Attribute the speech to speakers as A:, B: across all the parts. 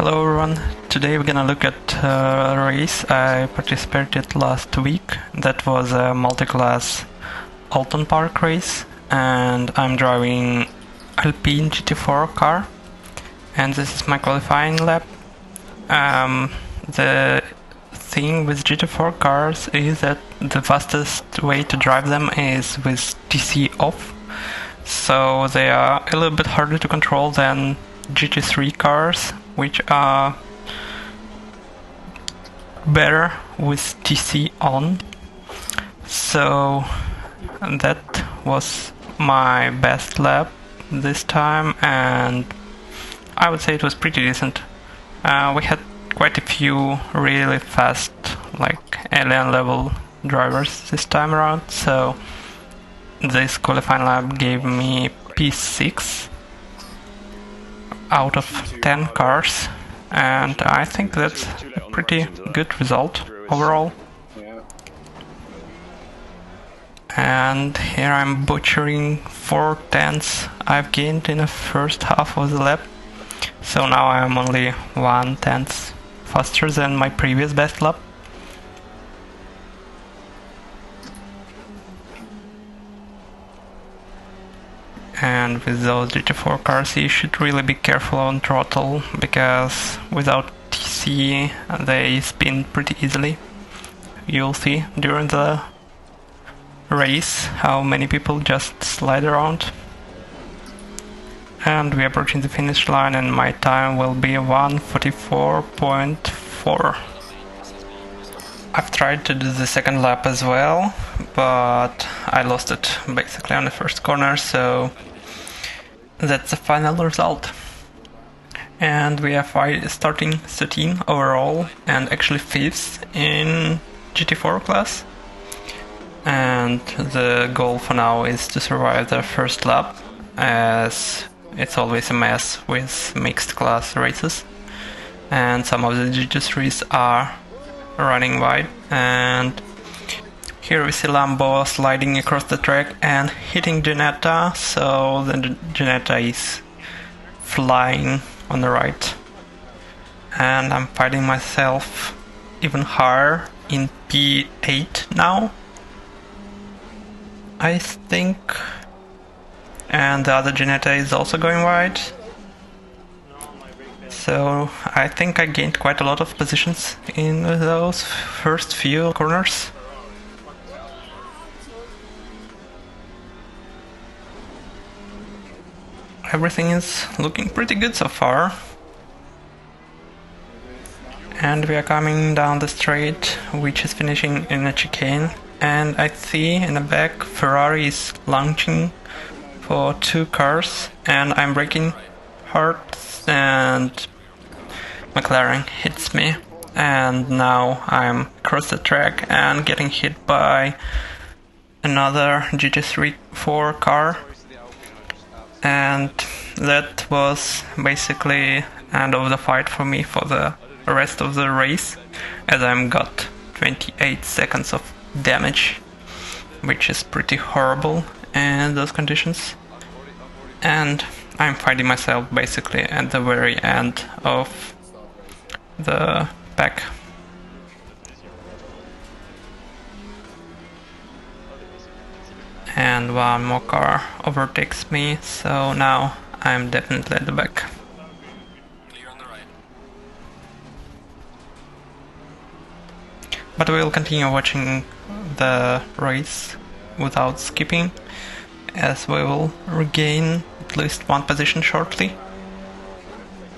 A: Hello everyone, today we're gonna look at a race I participated last week. That was a Multiclass Oulton Park race, and I'm driving Alpine GT4 car, and this is my qualifying lap. The thing with GT4 cars is that the fastest way to drive them is with TC off, so they are a little bit harder to control than GT3 cars, which are better with TC on. So that was my best lap this time, and I would say it was pretty decent. We had quite a few really fast, like alien level drivers this time around, so this qualifying lap gave me P6 out of 10 cars, and I think that's a pretty good result overall. And here I'm butchering 4 tenths I've gained in the first half of the lap, so now I'm only 1 tenth faster than my previous best lap. And with those GT4 cars you should really be careful on throttle, because without TC they spin pretty easily. You'll see during the race how many people just slide around. And we're approaching the finish line, and my time will be 1:44.4. I've tried to do the second lap as well, but I lost it basically on the first corner, so that's the final result. And we are starting 13 overall, and actually 5th in GT4 class. And the goal for now is to survive the first lap, as it's always a mess with mixed class races. And some of the GT3s are running wide, and here we see Lambo sliding across the track and hitting Ginetta, so the Ginetta is flying on the right. And I'm fighting myself even higher in P8 now, I think. And the other Ginetta is also going wide. So I think I gained quite a lot of positions in those first few corners. Everything is looking pretty good so far. And we are coming down the straight, which is finishing in a chicane. And I see in the back Ferrari is launching for 2 cars, and I'm braking hard, and McLaren hits me, and now I'm across the track and getting hit by another GT3-4 car, and that was basically end of the fight for me for the rest of the race, as I'm got 28 seconds of damage, which is pretty horrible in those conditions. And I'm fighting myself basically at the very end of the pack. And one more car overtakes me, so now I'm definitely at the back. But we'll continue watching the race without skipping, as we will regain at least 1 position shortly,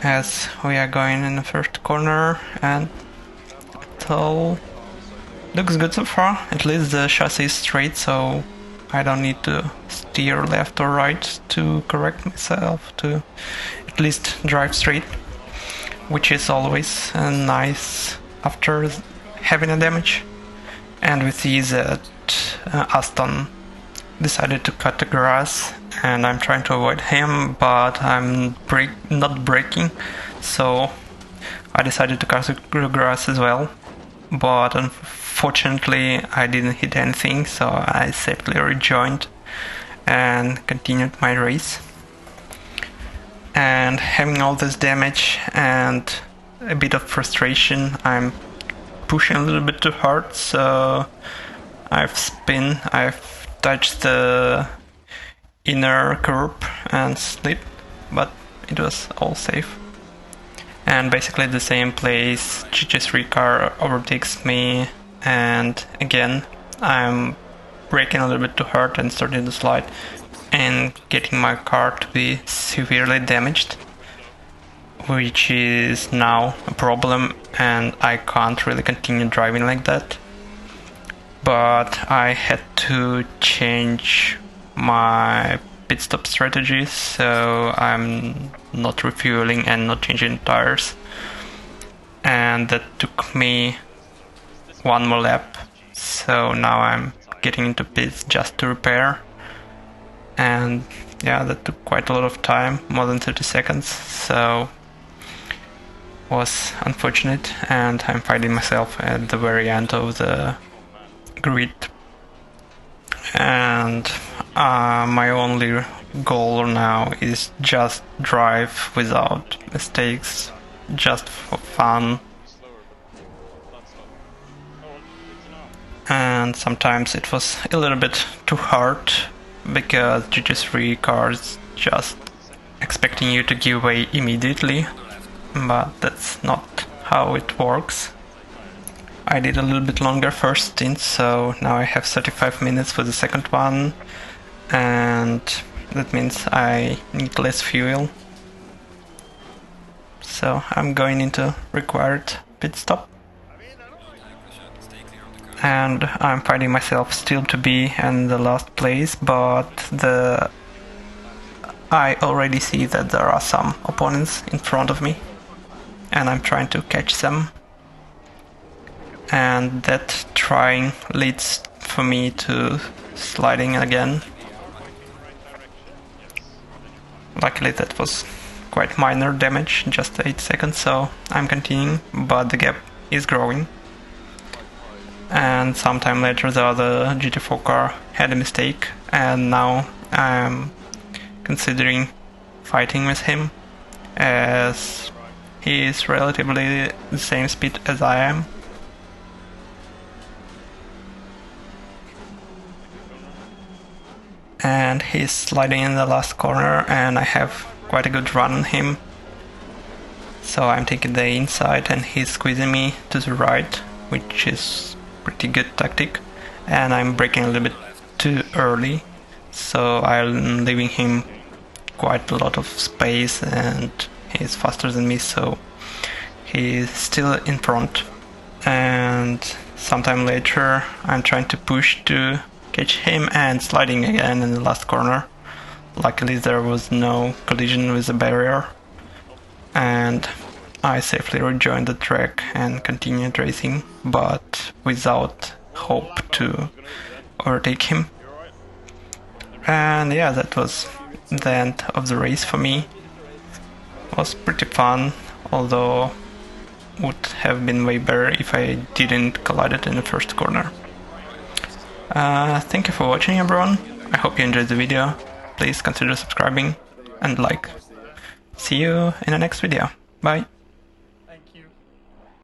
A: as we are going in the first corner, and it all looks good so far. At least the chassis is straight, so I don't need to steer left or right to correct myself, to at least drive straight, which is always nice after having a damage. And we see that Aston decided to cut the grass, and I'm trying to avoid him, but I'm not braking, so I decided to cut the grass as well. But unfortunately I didn't hit anything, so I safely rejoined and continued my race. And having all this damage and a bit of frustration. I'm pushing a little bit too hard, so I've touched the inner curb and slid, but it was all safe. And basically the same place, GT3 car overtakes me, and again I'm braking a little bit too hard and starting to slide and getting my car to be severely damaged, which is now a problem, and I can't really continue driving like that. But I had to change my pit stop strategy, so I'm not refueling and not changing tires, and that took me one more lap, so now I'm getting into pits just to repair, and yeah, that took quite a lot of time, more than 30 seconds, so was unfortunate, and I'm finding myself at the very end of the grid. And my only goal now is just drive without mistakes, just for fun. And sometimes it was a little bit too hard, because GT3 cars just expecting you to give way immediately, but that's not how it works. I did a little bit longer first stint, so now I have 35 minutes for the second one, and that means I need less fuel. So I'm going into required pit stop. And I'm finding myself still to be in the last place, but I already see that there are some opponents in front of me, and I'm trying to catch them. And that trying leads for me to sliding again. Luckily that was quite minor damage, just 8 seconds, so I'm continuing, but the gap is growing. And sometime later the other GT4 car had a mistake, and now I'm considering fighting with him, as he is relatively the same speed as I am. And he's sliding in the last corner, and I have quite a good run on him. So I'm taking the inside and he's squeezing me to the right, which is pretty good tactic. And I'm braking a little bit too early, so I'm leaving him quite a lot of space, and he's faster than me, so he's still in front. And sometime later I'm trying to push to catch him and sliding again in the last corner. Luckily there was no collision with the barrier, and I safely rejoined the track and continued racing, but without hope to overtake him. And yeah, that was the end of the race for me. It was pretty fun, although would have been way better if I didn't collide it in the first corner. Thank you for watching, everyone. I hope you enjoyed the video. Please consider subscribing and like. See you in the next video. Bye.